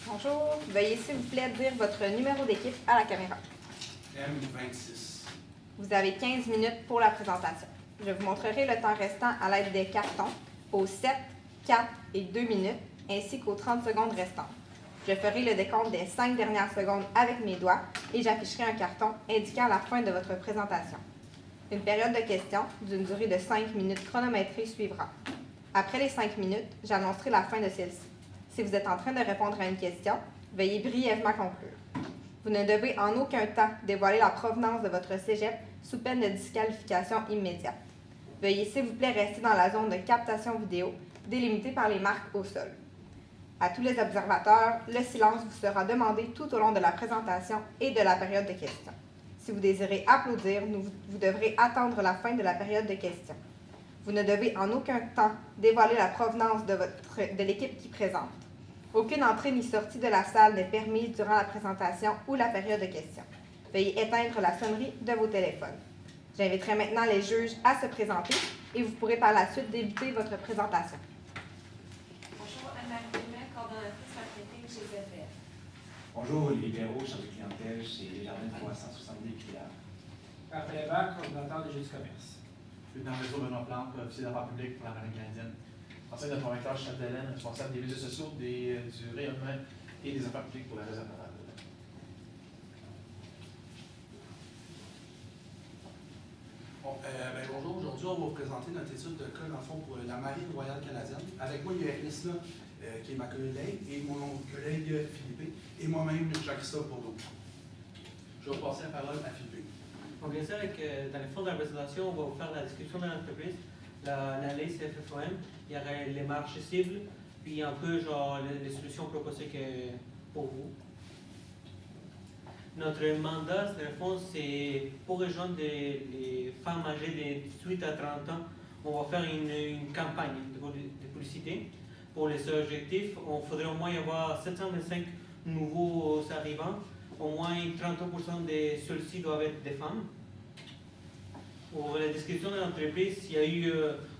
Bonjour, veuillez s'il vous plaît dire votre numéro d'équipe à la caméra. M26. Vous avez 15 minutes pour la présentation. Je vous montrerai le temps restant à l'aide des cartons aux 7, 4 et 2 minutes, ainsi qu'aux 30 secondes restantes. Je ferai le décompte des 5 dernières secondes avec mes doigts et j'afficherai un carton indiquant la fin de votre présentation. Une période de questions d'une durée de 5 minutes chronométrée suivra. Après les 5 minutes, j'annoncerai la fin de celle-ci. Si vous êtes en train de répondre à une question, veuillez brièvement conclure. Vous ne devez en aucun temps dévoiler la provenance de votre cégep sous peine de disqualification immédiate. Veuillez s'il vous plaît rester dans la zone de captation vidéo délimitée par les marques au sol. À tous les observateurs, le silence vous sera demandé tout au long de la présentation et de la période de questions. Si vous désirez applaudir, vous devrez attendre la fin de la période de questions. Vous ne devez en aucun temps dévoiler la provenance de l'équipe qui présente. Aucune entrée ni sortie de la salle n'est permise durant la présentation ou la période de questions. Veuillez éteindre la sonnerie de vos téléphones. J'inviterai maintenant les juges à se présenter et vous pourrez par la suite débuter votre présentation. Bonjour, Anne-Marie Dumais, coordonnatrice marketing chez ZVF. Bonjour, Olivier Perrault, chargé de clientèle chez Desjardins 370 clients. Raphaël Hébert, coordonnateur des Jeux du commerce. Lieutenant réseau Benoît Plante, officier d'affaires publiques pour la Marine canadienne. Enseigne de convaincteur Chapdelaine, responsable des réseaux sociaux, du rayonnement et des affaires publiques pour la réserve navale. Bonjour, aujourd'hui on va vous présenter notre étude de cas dans le fond pour la Marine royale canadienne. Avec moi il y a Elisa, qui est ma collègue, et mon collègue Philippe, et moi-même Jacques-Christophe Bourdeau. Je vais passer la parole à Philippe. Donc, bien sûr, dans le fond de la présentation, on va vous faire la description de l'entreprise, l'analyse CFFOM, il y aurait les marchés cibles, puis un peu genre les solutions proposées pour vous. Notre mandat, dans le fond, c'est pour rejoindre les femmes âgées de 18 à 30 ans. On va faire une campagne de publicité. Pour les objectifs, il faudrait au moins y avoir 725 nouveaux arrivants. Au moins 30% de ceux-ci doivent être des femmes. Pour la description de l'entreprise, il y a eu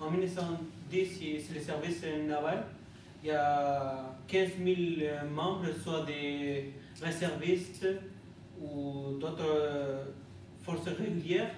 en 1910, c'est le service naval. Il y a 15 000 membres, soit des réservistes ou d'autres forces régulières.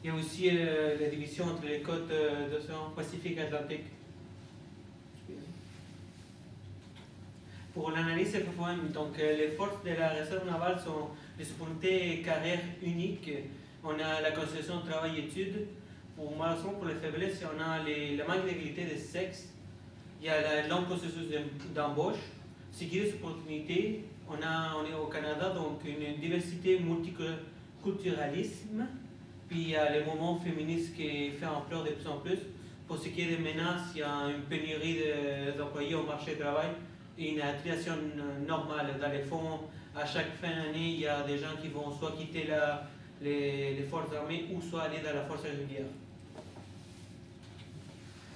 Il y a aussi la division entre les côtes d'océan Pacifique et Atlantique. Pour l'analyse FFOM, donc les forces de la réserve navale sont les supériorités carrières uniques. On a la concession travail-études. Malheureusement, pour les faiblesses, on a le manque d'égalité de sexe. Il y a le long processus d'embauche. Sécurité d'opportunité. On est au Canada, donc une diversité multiculturalisme. Puis il y a le mouvement féministe qui fait ampleur de plus en plus. Pour ce qui est des menaces, il y a une pénurie d'employés au marché du travail. Une attrition normale. Dans les fonds, à chaque fin d'année, il y a des gens qui vont soit quitter les forces armées ou soit aller dans la force régulière.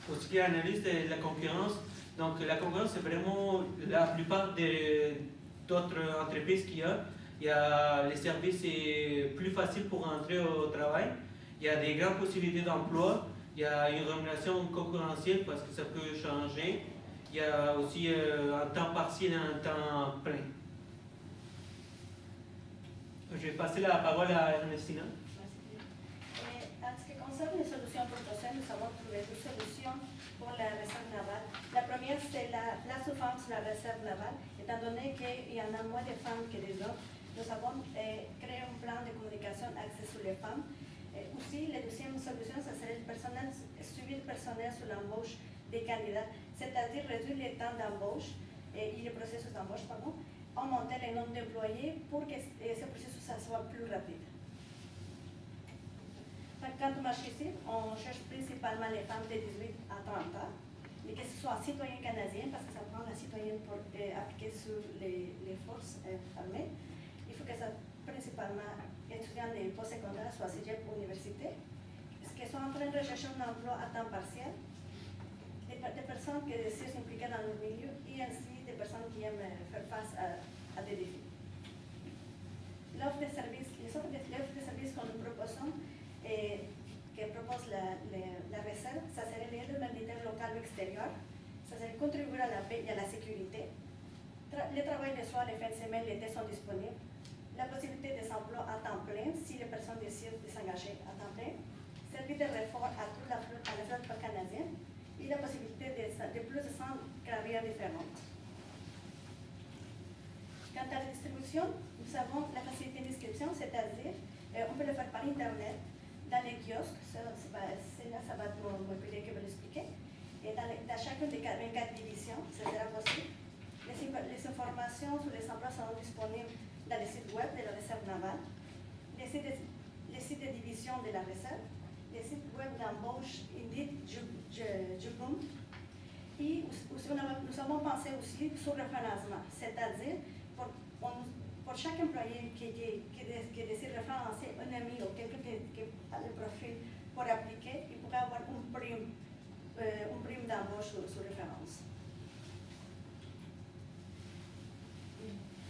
Pour ce qui est l'analyse de la concurrence, donc la concurrence, c'est vraiment la plupart d'autres entreprises qu'il y a. Il y a les services, c'est plus facile pour entrer au travail. Il y a des grandes possibilités d'emploi. Il y a une rémunération concurrentielle parce que ça peut changer. Il y a aussi un temps partiel et un temps plein. Je vais passer la parole à Ernestina. En ce qui concerne les solutions proposées, nous avons trouvé deux solutions pour la réserve navale. La première, c'est la souffrance de la réserve navale. Étant donné qu'il y en a moins de femmes que des hommes, nous avons créé un plan de communication axé sur les femmes. Aussi, la deuxième solution, ça serait le personnel, suivi le personnel sur l'embauche des candidats, c'est-à-dire réduire le temps d'embauche et le processus d'embauche, pardon, augmenter le nombre d'employés pour que ce processus soit plus rapide. Quand on marche ici, on cherche principalement les femmes de 18 à 30 ans, mais que ce soit citoyens canadiens, parce que ça prend la citoyenne pour appliquer sur les forces armées. Il faut que ça principalement étudiants des postsecondaires, soit cégep ou université, qui sont en train de rechercher un emploi à temps partiel, des personnes qui désirent s'impliquer dans le milieu et ainsi des personnes qui aiment faire face à des défis. L'offre de services que nous proposons et que propose la réserve, ça serait l'aide humanitaire locale ou extérieure, ça serait contribuer à la paix et à la sécurité. Le travail de soir, les fins de semaine, l'été sont disponibles. La possibilité des emplois à temps plein si les personnes désirent s'engager à temps plein. Servir de renfort à toute la flotte canadienne et la possibilité de plus de 100 carrières différentes. Quant à la distribution, nous avons la facilité d'inscription, c'est-à-dire on peut le faire par Internet, dans les kiosques, ça va être mon collègue qui va l'expliquer, et dans chacune des 24 divisions, ce sera possible. Les informations sur les emplois seront disponibles dans le site web de la réserve navale, les sites de division de la réserve, les sites web d'embauche Indeed, Jobboom, et nous avons pensé aussi sur le référencement, c'est-à-dire pour chaque employé qui désire référencer un ami ou quelqu'un qui a le profil pour appliquer, il pourrait avoir une prime d'embauche sur référence.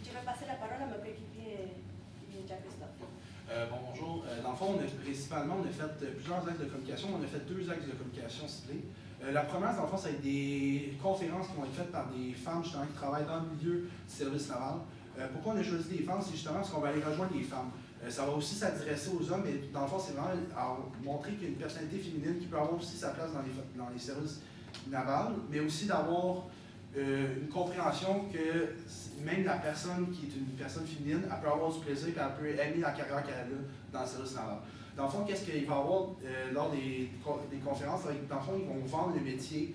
Je vais passer la parole à mon coéquipier Jacques-Christophe. Bonjour. Dans le fond, principalement, on a fait plusieurs axes de communication. On a fait 2 axes de communication ciblés. La première, dans le fond, ça va être des conférences qui vont être faites par des femmes justement qui travaillent dans le milieu du service naval. Pourquoi on a choisi des femmes? C'est justement parce qu'on va aller rejoindre les femmes. Ça va aussi s'adresser aux hommes, mais dans le fond, c'est vraiment à montrer qu'il y a une personnalité féminine qui peut avoir aussi sa place dans les services navals, mais aussi d'avoir une compréhension que même la personne qui est une personne féminine, elle peut avoir du plaisir et elle peut aimer la carrière qu'elle a dans le service naval. Dans le fond, qu'est-ce qu'il va y avoir lors des conférences? Dans le fond, ils vont vendre le métier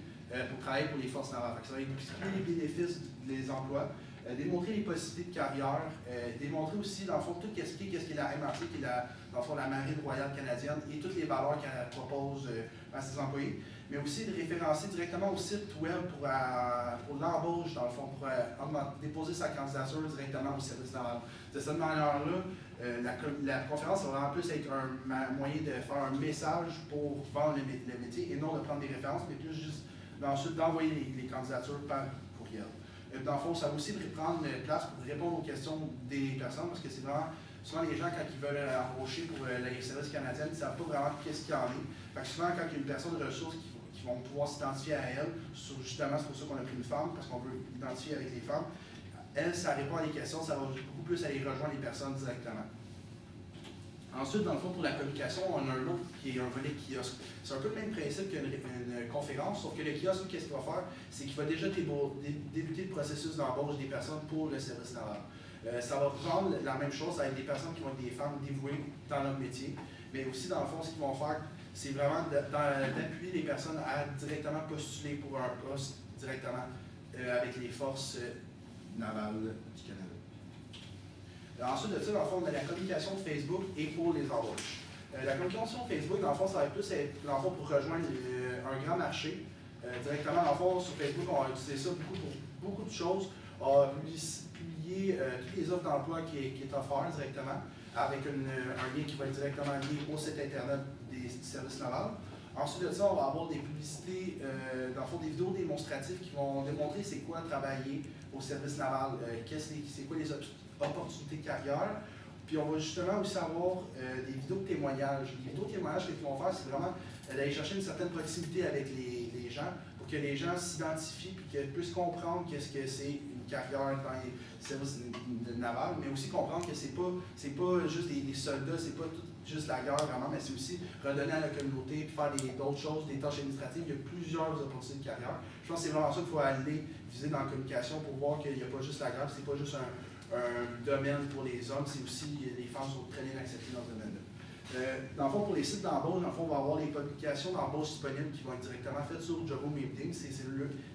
pour travailler pour les forces navales. Ça va expliquer les bénéfices des emplois, démontrer les possibilités de carrière, démontrer aussi, dans le fond, tout expliquer qu'est-ce qu'est la MRC, qui est dans le fond, la Marine royale canadienne, et toutes les valeurs qu'elle propose à ses employés, mais aussi de référencer directement au site web pour l'embauche, dans le fond, pour déposer sa candidature directement au service naval. De cette manière-là, la conférence va vraiment plus être un moyen de faire un message pour vendre le métier et non de prendre des références, mais plus juste ensuite d'envoyer les candidatures par courriel. Dans le fond, ça va aussi prendre place pour répondre aux questions des personnes, parce que c'est vraiment, souvent les gens, quand ils veulent embaucher pour les services canadiens, ils ne savent pas vraiment qu'est-ce qu'il y en est. Fait que souvent, quand il y a une personne de ressources qui vont pouvoir s'identifier à elle, justement, c'est pour ça qu'on a pris une femme, parce qu'on veut identifier avec les femmes, elle, ça répond à des questions, ça va beaucoup plus aller rejoindre les personnes directement. Ensuite, dans le fond, pour la communication, on a un autre qui est un volet kiosque. C'est un peu le même principe qu'une conférence, sauf que le kiosque, qu'est-ce qu'il va faire? C'est qu'il va déjà débuter le processus d'embauche des personnes pour le service naval. Ça va prendre la même chose avec des personnes qui vont être des femmes dévouées dans leur métier, mais aussi, dans le fond, ce qu'ils vont faire, c'est vraiment d'appuyer les personnes à directement postuler pour un poste directement avec les forces navales du Canada. Ensuite de ça, dans le fond, on a la communication de Facebook et pour les embauches. La communication Facebook, dans le fond, ça va être plus dans le fond, pour rejoindre un grand marché. Directement, dans le fond, sur Facebook, on va utiliser ça pour beaucoup de choses. On va publier toutes les offres d'emploi qui est offert directement, avec un lien qui va être directement lié au site Internet des services navals. Ensuite de ça, on va avoir des publicités, dans le fond, des vidéos démonstratives qui vont démontrer c'est quoi travailler au service naval, c'est quoi les opportunités de carrière. Puis on va justement aussi avoir des vidéos de témoignages. Les vidéos de témoignages, ce qu'ils vont faire, c'est vraiment d'aller chercher une certaine proximité avec les gens pour que les gens s'identifient et qu'ils puissent comprendre qu'est-ce que c'est une carrière dans les services navals, mais aussi comprendre que c'est pas juste des soldats, c'est pas tout juste la guerre vraiment, mais c'est aussi redonner à la communauté, faire d'autres choses, des tâches administratives. Il y a plusieurs opportunités de carrière. Je pense que c'est vraiment ça qu'il faut aller viser dans la communication pour voir qu'il n'y a pas juste la guerre, c'est pas juste un domaine pour les hommes, c'est aussi les femmes sont très bien acceptées dans ce domaine-là. Dans le fond, pour les sites d'embauche, dans le fond, on va avoir les publications d'embauche disponibles qui vont être directement faites sur Jobboom et Indeed. C'est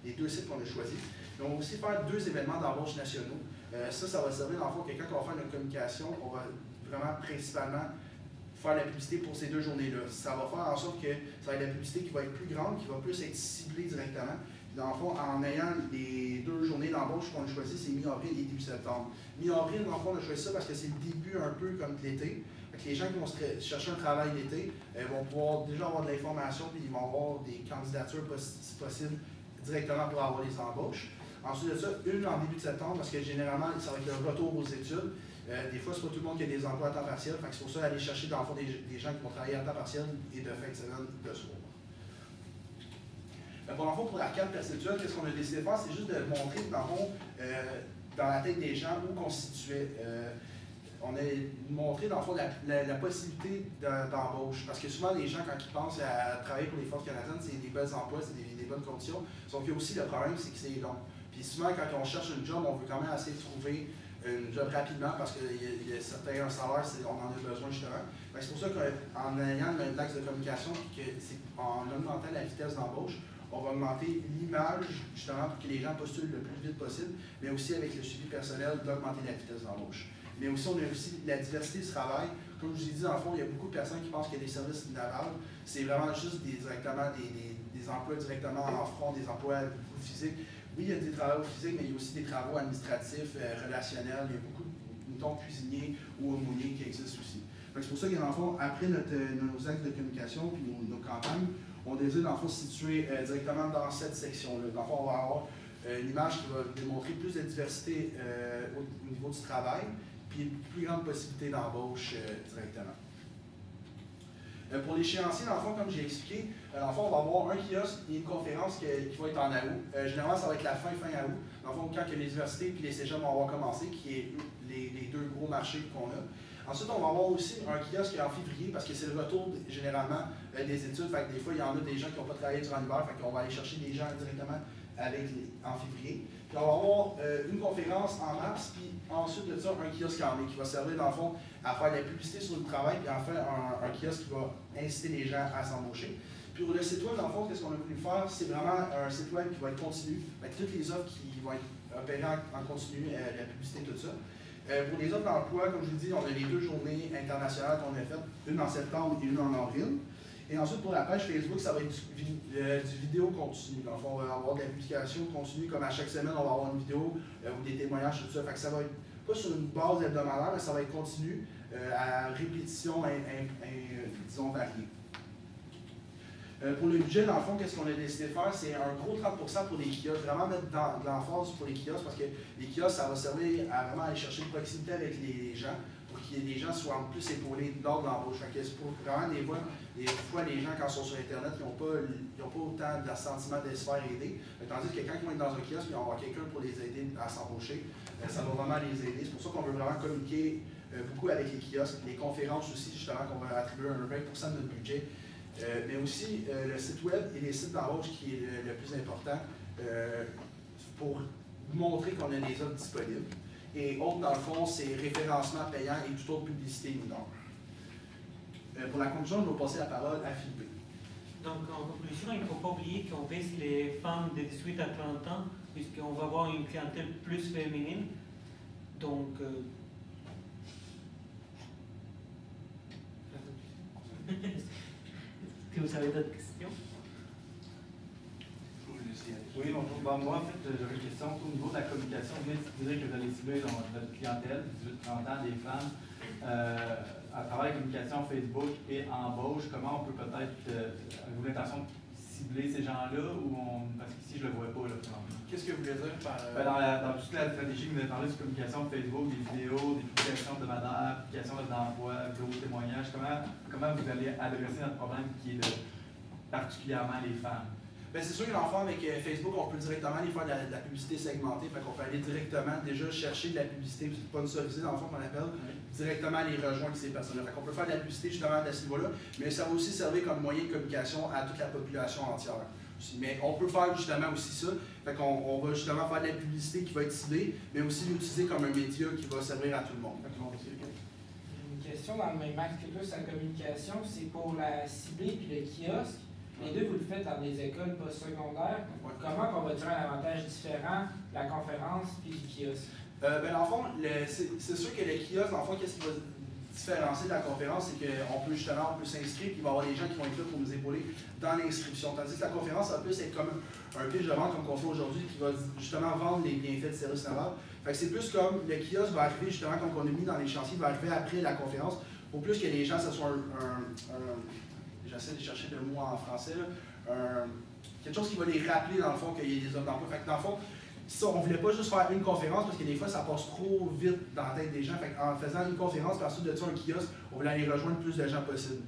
les 2 sites qu'on a choisis. Mais on va aussi faire 2 événements d'embauche nationaux. Ça va servir dans le fond que quand on va faire une communication, on va vraiment principalement faire la publicité pour ces 2 journées-là. Ça va faire en sorte que ça va être la publicité qui va être plus grande, qui va plus être ciblée directement. dans le fond, en ayant les 2 journées d'embauche qu'on a choisi, c'est mi-avril et début septembre. Mi-avril, dans le fond, on a choisi ça parce que c'est le début un peu comme de l'été. Les gens qui vont chercher un travail l'été vont pouvoir déjà avoir de l'information puis ils vont avoir des candidatures, si possible, directement pour avoir les embauches. Ensuite de ça, une en début de septembre, parce que généralement, ça va être le retour aux études. Des fois, c'est pas tout le monde qui a des emplois à temps partiel, fait que c'est pour ça aller chercher dans le fond des gens qui vont travailler à temps partiel et de fin de semaine de soir. Pour le fond, pour la carte perceptuelle, qu'est-ce qu'on a décidé de faire? C'est juste de montrer, dans le fond, dans la tête des gens, où qu'on se situait. On a montré, dans le fond, la possibilité d'embauche. Parce que souvent, les gens, quand ils pensent à travailler pour les Forces canadiennes, c'est des bons emplois, c'est des bonnes conditions. Sauf qu'il y a aussi le problème, c'est que c'est long. Puis souvent, quand on cherche une job, on veut quand même essayer de trouver une job rapidement parce qu'il y a certains salaires, on en a besoin justement. C'est pour ça qu'en ayant un axe de communication, en augmentant la vitesse d'embauche, on va augmenter l'image justement pour que les gens postulent le plus vite possible, mais aussi avec le suivi personnel d'augmenter la vitesse d'embauche. Mais aussi, on a aussi la diversité du travail. Comme je vous ai dit, dans le fond, il y a beaucoup de personnes qui pensent qu'il y a des services navals. C'est vraiment juste directement des emplois directement en front, des emplois physiques. Oui, il y a des travaux physiques, mais il y a aussi des travaux administratifs, relationnels. Il y a beaucoup de cuisiniers ou aumôniers qui existent aussi. C'est pour ça que, dans le fond, après nos actes de communication et nos campagnes, on désire, dans le fond, se situer directement dans cette section-là. Dans le fond, on va avoir une image qui va démontrer plus de diversité au niveau du travail, puis une plus grande possibilité d'embauche directement. Pour l'échéancier, dans le fond, comme j'ai expliqué, dans le fond, on va avoir un kiosque et une conférence qui va être en août. Généralement, ça va être la fin août. Dans le fond, quand les universités et les cégeps vont avoir commencé, qui est les 2 gros marchés qu'on a. Ensuite, on va avoir aussi un kiosque en février parce que c'est le retour généralement des études. Fait que des fois, il y en a des gens qui n'ont pas travaillé durant l'hiver, fait qu'on va aller chercher des gens directement en février. Puis on va avoir une conférence en mars, puis ensuite de ça, un kiosque en mai qui va servir dans le fond à faire de la publicité sur le travail, puis enfin un kiosque qui va inciter les gens à s'embaucher. Puis pour le site web, dans le fond, qu'est-ce qu'on a voulu faire? C'est vraiment un site web qui va être continu, avec toutes les offres qui vont être opérées en continu, la publicité, tout ça. Pour les offres d'emploi, comme je vous dis, on a les 2 journées internationales qu'on a faites, une en septembre et une en avril. Et ensuite, pour la page Facebook, ça va être du vidéo continu. Donc, on va avoir de la publication continue, comme à chaque semaine, on va avoir une vidéo ou des témoignages, tout ça. Fait que ça va être pas sur une base hebdomadaire, mais ça va être continu, à répétition, disons, variée. Pour le budget, dans le fond, qu'est-ce qu'on a décidé de faire? C'est un gros 30% pour les kiosques, vraiment mettre de l'emphase pour les kiosques, parce que les kiosques, ça va servir à vraiment aller chercher une proximité avec les gens, pour que les gens soient plus épaulés lors de l'embauche. C'est pour vraiment des fois, les gens, quand ils sont sur Internet, ils n'ont pas autant de sentiment de se faire aider. Tandis que quand ils vont être dans un kiosque, ils vont avoir quelqu'un pour les aider à s'embaucher, ça va vraiment les aider. C'est pour ça qu'on veut vraiment communiquer beaucoup avec les kiosques, les conférences aussi, justement, qu'on va attribuer un 20% de notre budget. Mais aussi le site web et les sites d'embauche qui est le plus important pour montrer qu'on a les offres disponibles. Et autre, dans le fond, c'est référencement payant et toute autre publicité mineur. Pour la conclusion, je vais passer la parole à Philippe. Donc, en conclusion, il ne faut pas oublier qu'on vise les femmes de 18 à 30 ans, puisqu'on va avoir une clientèle plus féminine. Donc, est-ce que vous avez d'autres questions? Oui, bonjour. Bon, moi, en fait, j'avais une question au niveau de la communication. Vous venez de dire que vous allez cibler votre clientèle, 18-30 ans, des femmes, à travers la communication Facebook et embauche. Comment on peut peut-être, avez-vous l'intention de cibler ces gens-là, parce qu'ici, je ne le vois pas, là, Qu'est-ce que vous voulez dire par... dans toute la stratégie, vous avez parlé de communication Facebook, des vidéos, des publications hebdomadaires, publications d'emploi, gros témoignages. Comment vous allez adresser notre problème qui est particulièrement les femmes? Bien, c'est sûr que l'enfant, avec Facebook, on peut directement aller faire de la publicité segmentée. Fait qu'on peut aller directement déjà chercher de la publicité sponsorisée, dans le fond, qu'on appelle, directement les rejoindre ces personnes-là. Fait qu'on peut faire de la publicité justement à ce niveau-là, mais ça va aussi servir comme moyen de communication à toute la population entière. Mais on peut faire justement aussi ça. Fait qu'on va justement faire de la publicité qui va être ciblée, mais aussi l'utiliser comme un média qui va servir à tout le monde. Une question dans le même axe que plus la communication, c'est pour la cibler puis le kiosque. Les deux, vous le faites dans des écoles postsecondaires. Comment on va dire un avantage différent de la conférence puis du kiosque? Ben, dans le fond, c'est sûr que le kiosque, dans le fond, qu'est-ce qui va différencier de la conférence, c'est qu'on peut justement s'inscrire, puis il va y avoir des gens qui vont être là pour nous épauler dans l'inscription. Tandis que la conférence, ça va plus être comme un pitch de vente comme qu'on fait aujourd'hui, qui va justement vendre les bienfaits de service naval. Fait que c'est plus comme le kiosque va arriver justement, comme on a mis dans les chantiers, va arriver après la conférence, pour plus que les gens, ce soit j'essaie de chercher le mot en français, là, quelque chose qui va les rappeler dans le fond qu'il y a des offres d'emploi. Fait que dans le fond, ça, on ne voulait pas juste faire une conférence parce que des fois ça passe trop vite dans la tête des gens. Fait en faisant une conférence, par ensuite de ça un kiosque, on voulait aller rejoindre plus de gens possible.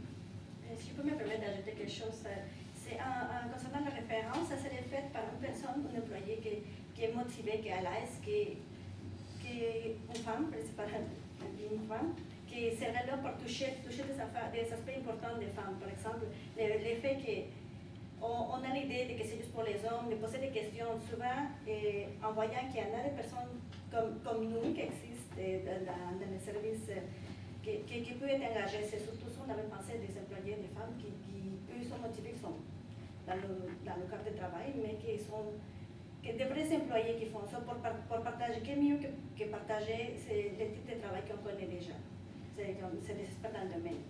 Si je peux me permettre d'ajouter quelque chose, c'est en concernant la référence, ça serait fait par une personne, un employé qui est motivé, qui est à l'aise, qui est une femme, principalement une femme, qui serait là pour toucher des aspects importants des femmes. Par exemple, le fait qu'on a l'idée que c'est juste pour les hommes, de poser des questions souvent, en voyant qu'il y en a des personnes comme nous qui existent dans les services, qui peuvent être engagées. C'est surtout ça, on avait pensé des employés, des femmes qui eux, sont motivés, qui sont dans le cadre de travail, mais qui sont des vrais employés qui font ça pour partager. Qu'est mieux que partager le type de travail qu'on connaît déjà. C'est des experts dans le domaine.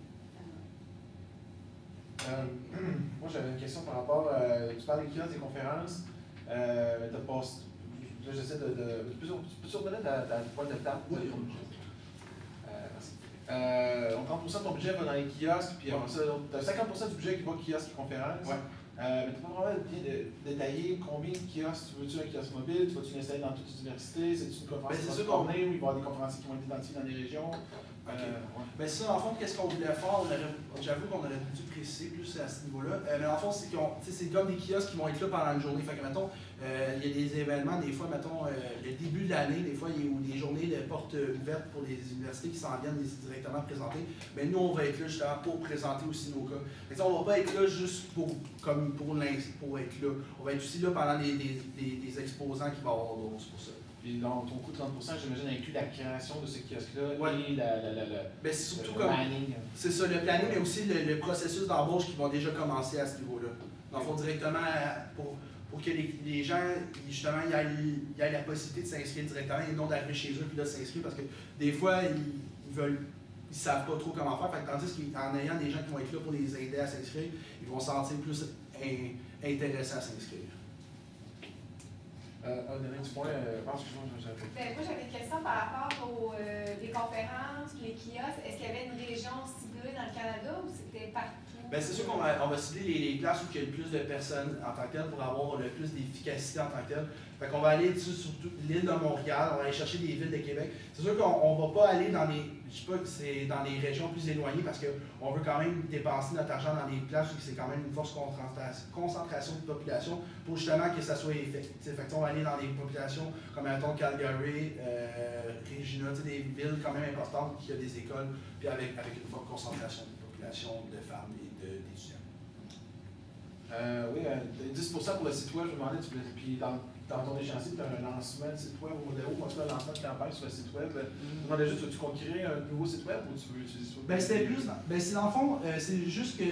Moi, j'avais une question par rapport, tu parles des kiosques, des conférences, mais tu passes, là j'essaie de tu peux redonner ta pointe de table? Oui. Merci. Donc 30% de ton budget va dans les kiosques, puis après ça, tu as 50% du budget qui va aux kiosques et conférences. Ouais. Mais tu peux vraiment bien détailler combien de kiosques tu veux-tu un kiosque mobile, tu vas-tu l'installer dans toute l'université, c'est-tu une conférence qui va se tourner, ou il va y avoir des conférenciers qui vont être identifiés dans les régions? Ben ça, en fond, qu'est-ce qu'on voulait faire? J'avoue qu'on aurait dû préciser plus à ce niveau-là. Mais en fond, c'est comme des kiosques qui vont être là pendant une journée. Fait que, mettons, il y a des événements, des fois, mettons, le début de l'année, des fois, il y a des journées de portes ouvertes pour les universités qui s'en viennent directement présenter. Mais nous, on va être là justement pour présenter aussi nos cas. Mais on ne va pas être là juste pour être là. On va être aussi là pendant des exposants qu'il va y avoir d'autres, c'est pour ça. Puis dans ton coût de 30%, j'imagine, inclut la création de ce kiosque-là et ben, c'est surtout le planning. C'est ça, le planning, mais aussi le processus d'embauche qui vont déjà commencer à ce niveau-là. Dans le fond, directement, pour que les gens, justement, y aient la possibilité de s'inscrire directement et non d'arriver chez eux puis là de s'inscrire parce que des fois, ils savent pas trop comment faire. Fait que, tandis qu'en ayant des gens qui vont être là pour les aider à s'inscrire, ils vont se sentir plus intéressés à s'inscrire. Un dernier petit point, moi j'avais une question par rapport aux les conférences, les kiosques. Est-ce qu'il y avait une région ciblée dans le Canada ou c'était partout? Ben, c'est sûr qu'on va cibler les places où il y a le plus de personnes en tant que telles pour avoir le plus d'efficacité en tant que telle. Fait qu'on va aller dessus sur l'île de Montréal, on va aller chercher des villes de Québec. C'est sûr qu'on ne va pas aller dans dans les régions plus éloignées parce qu'on veut quand même dépenser notre argent dans des places où c'est quand même une forte concentration de population pour justement que ça soit effectif. Fait qu'on va aller dans des populations comme mettons Calgary, Regina, des villes quand même importantes qui ont des écoles puis avec une forte concentration de population de femmes et d'étudiants. Oui, 10% pour le site web, je me demandais, puis dans ton échéancier, tu as un lancement de site web au modèle, ou en tout cas un lancement de campagne sur le site web. Je me demandais juste, veux-tu qu'on crée un nouveau site web ou tu veux utiliser ça? Ben, c'était plus, c'est dans le fond, c'est juste que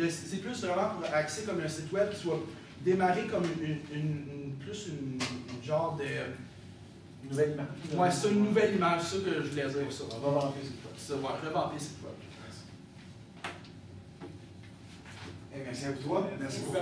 c'est plus vraiment pour axer comme un site web qui soit démarré comme une genre de. Une nouvelle image. Ouais, c'est une nouvelle image, ça que je voulais dire. Ça. On va revamper le site web. Ça, ouais, revamper le site web. Merci à vous trois. Merci beaucoup.